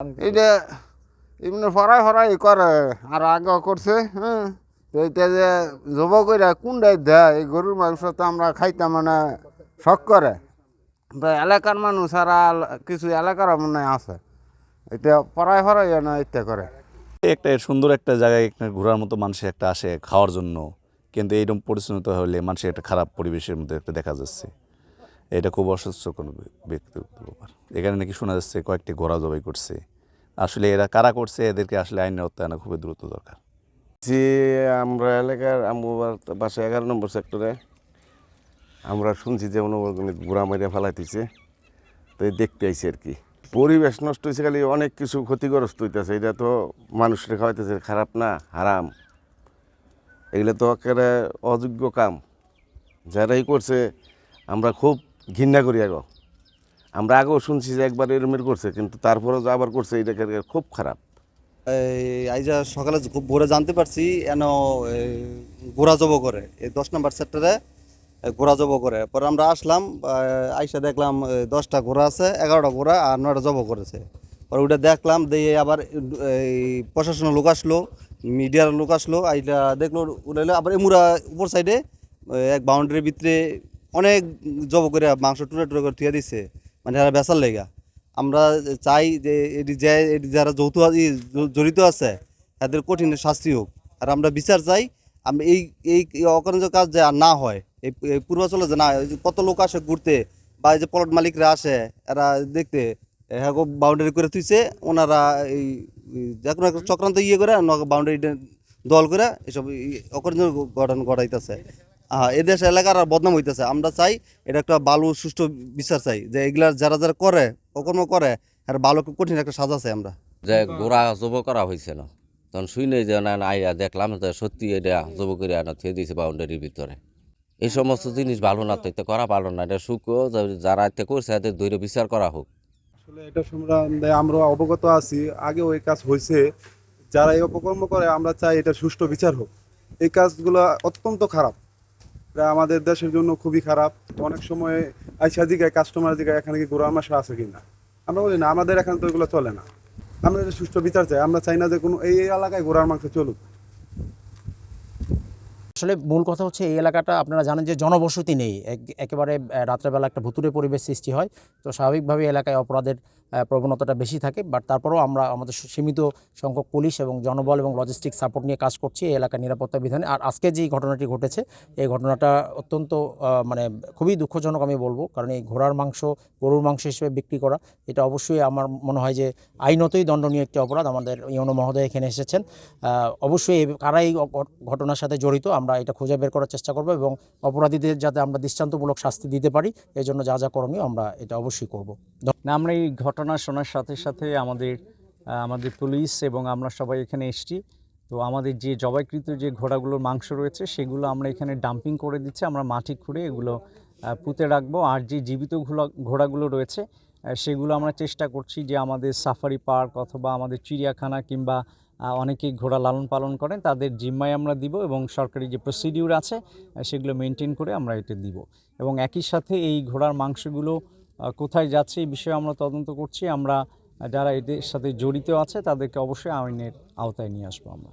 এইটা এমনি ফরাই ফরাই করে আর আগে করছে। হ্যাঁ, তো এইটা যে জব করে কোনটাই দেয়, এই গরুর মাংস তো আমরা খাইতাম মানে শখ করে। তো এলাকার মানুষ আর কিছু এলাকার মনে হয় আছে, এটা ফরাই ফরাই না এটা করে। একটা সুন্দর একটা জায়গায় একটা ঘোরার মতো মানুষ একটা আসে খাওয়ার জন্য, কিন্তু এইরকম পরিচ্ছন্নত হলে মানুষের একটা খারাপ পরিবেশের মধ্যে একটা দেখা যাচ্ছে। এটা খুব অস্বাস্থ্যকর ব্যক্তিগত ব্যাপার। এখানে নাকি শোনা যাচ্ছে কয়েকটি ঘোড়া জবাই করছে। আসলে এরা কারা করছে, এদেরকে আসলে আইনের আওতায় আনা খুবই দ্রুত দরকার। যে আমরা এলাকার আমার বাসা 11 নম্বর সেক্টরে আমরা শুনছি যে অনুবর্গণিত বুড়া মারিয়া ফেলাইতেছে, তো এই দেখতে আইছি আর কি। পরিবেশ নষ্ট হয়েছে, খালি অনেক কিছু ক্ষতিগ্রস্ত হইতেছে। এটা তো মানুষের খাওয়াইতেছে, খারাপ না, হারাম। এগুলো তো একেবারে অযোগ্য কাম, যারাই করছে আমরা খুব ঘৃণা করি। আমরা আগেও শুনছি যে একবার এরমের করছে, কিন্তু তারপরেও যে আবার করছে, এটা খুব খারাপ। আইজা সকালে খুব ভোরে জানতে পারছি এন গোড়া জব করে এই 10 নম্বর সেক্টরে ঘোড়া জব করে। পরে আমরা আসলাম, আইসা দেখলাম 10টা ঘোড়া আছে, 11টা ঘোড়া আর 9টা জব করেছে। পরে ওইটা দেখলাম, দিয়ে আবার এই প্রশাসনের লোক আসলো, মিডিয়ার লোক আসলো, আইটা দেখলো উড়াইলো। আবার এমুরা উপর সাইডে এক বাউন্ডারির ভিতরে অনেক জব করে মাংস টুরে টুরে করে থুয়ে দিচ্ছে, মানে এরা বেচার লেগা। আমরা চাই যে এটি যারা জড়িত আছে তাদের কঠিন শাস্তি হোক, আর আমরা বিচার চাই। আমরা এই এই অকার্য কাজ যে আর না হয়, এই পূর্বাচলে যে না, কত লোক আসে ঘুরতে, বা এই যে প্লট মালিকরা আসে এরা দেখতে, হ্যাঁ বাউন্ডারি করে তুইছে ওনারা, এই যে কোনো একটা চক্রান্ত করে বাউন্ডারি দল করে এসব অকার্য ঘটনা ঘটাইতেছে। এদেশ এলাকার আর বদনাম হইতেছে। আমরা চাই এটা একটা ভালো সুষ্ঠু বিচার চাই, যে এগুলা যারা যারা করে অকর্ম করে আর ভালো কঠিন একটা সাজা চাই আমরা। যে গোড়া জব করা হয়েছিল, তখন শুনে যে না আইয়া দেখলাম যে সত্যি এটা জব করে আনা থিয়ে দিয়েছে বাউন্ডারির ভিতরে। এই সমস্ত জিনিস ভালো না, তো এটা করা ভালো না। এটা সুখ যারা এতে করছে এদের ধৈর্য বিচার করা হোক। আসলে এটা সম্বন্ধে আমরা অবগত আছি, আগে ওই কাজ হয়েছে। যারা এই অপকর্ম করে আমরা চাই এটা সুষ্ঠু বিচার হোক। এই কাজগুলো অত্যন্ত খারাপ, এটা আমাদের দেশের জন্য খুবই খারাপ। অনেক সময় আইসা জিগায় কাস্টমার জিগায় এখানে কি গরুর মাংস আছে কিনা, আমরা বলি না আমাদের এখানে তো এগুলো চলে না। আমরা এটা সুষ্ঠু বিচার চাই, আমরা চাই না যে কোনো এই এলাকায় গরুর মাংস চলুক। আসলে মূল কথা হচ্ছে এই এলাকাটা আপনারা জানেন যে জনবসতি নেই, একেবারে রাত্রেবেলা একটা ভুতুড়ে পরিবেশ সৃষ্টি হয়। তো স্বাভাবিকভাবে এলাকায় অপরাধের প্রবণতাটা বেশি থাকে। বাট তারপরেও আমরা আমাদের সীমিত সংখ্যক পুলিশ এবং জনবল এবং লজিস্টিক সাপোর্ট নিয়ে কাজ করছি এই এলাকার নিরাপত্তা বিধানে। আর আজকে যে ঘটনাটি ঘটেছে, এই ঘটনাটা অত্যন্ত মানে খুবই দুঃখজনক আমি বলবো। কারণ এই ঘোড়ার মাংস গরুর মাংস হিসেবে বিক্রি করা, এটা অবশ্যই আমার মনে হয় যে আইনতই দণ্ডনীয় একটি অপরাধ। আমাদের ইউনো মহোদয় এখানে এসেছেন, অবশ্যই কারা এই ঘটনার সাথে জড়িত আমরা এটা খুঁজে বের করার চেষ্টা করব এবং অপরাধীদের যাতে আমরা দৃষ্টান্তমূলক শাস্তি দিতে পারি, এই জন্য যা যা করণীয় আমরা এটা অবশ্যই করব। না, আমরা এই ঘটনা শোনার সাথে সাথে আমাদের পুলিশ এবং আমরা সবাই এখানে এসেছি। তো আমাদের যে জবাইকৃত যে ঘোড়াগুলোর মাংস রয়েছে সেগুলো আমরা এখানে ডাম্পিং করে দিচ্ছি। আমরা মাটি খুঁড়ে এগুলো পুঁতে রাখবো। আর যে জীবিত ঘোড়াগুলো রয়েছে সেগুলো আমরা চেষ্টা করছি যে আমাদের সাফারি পার্ক অথবা আমাদের চিড়িয়াখানা কিংবা অনেকেই ঘোড়া লালন পালন করেন তাদের জিম্মায় আমরা দিব, এবং সরকারি যে প্রসিডিউর আছে সেগুলো মেনটেন করে আমরা এটা দিব। এবং একই সাথে এই ঘোড়ার মাংসগুলো কোথায় যাচ্ছে এই বিষয়ে আমরা তদন্ত করছি। আমরা যারা এদের সাথে জড়িত আছে তাদেরকে অবশ্যই আইনের আওতায় নিয়ে আসবো আমরা।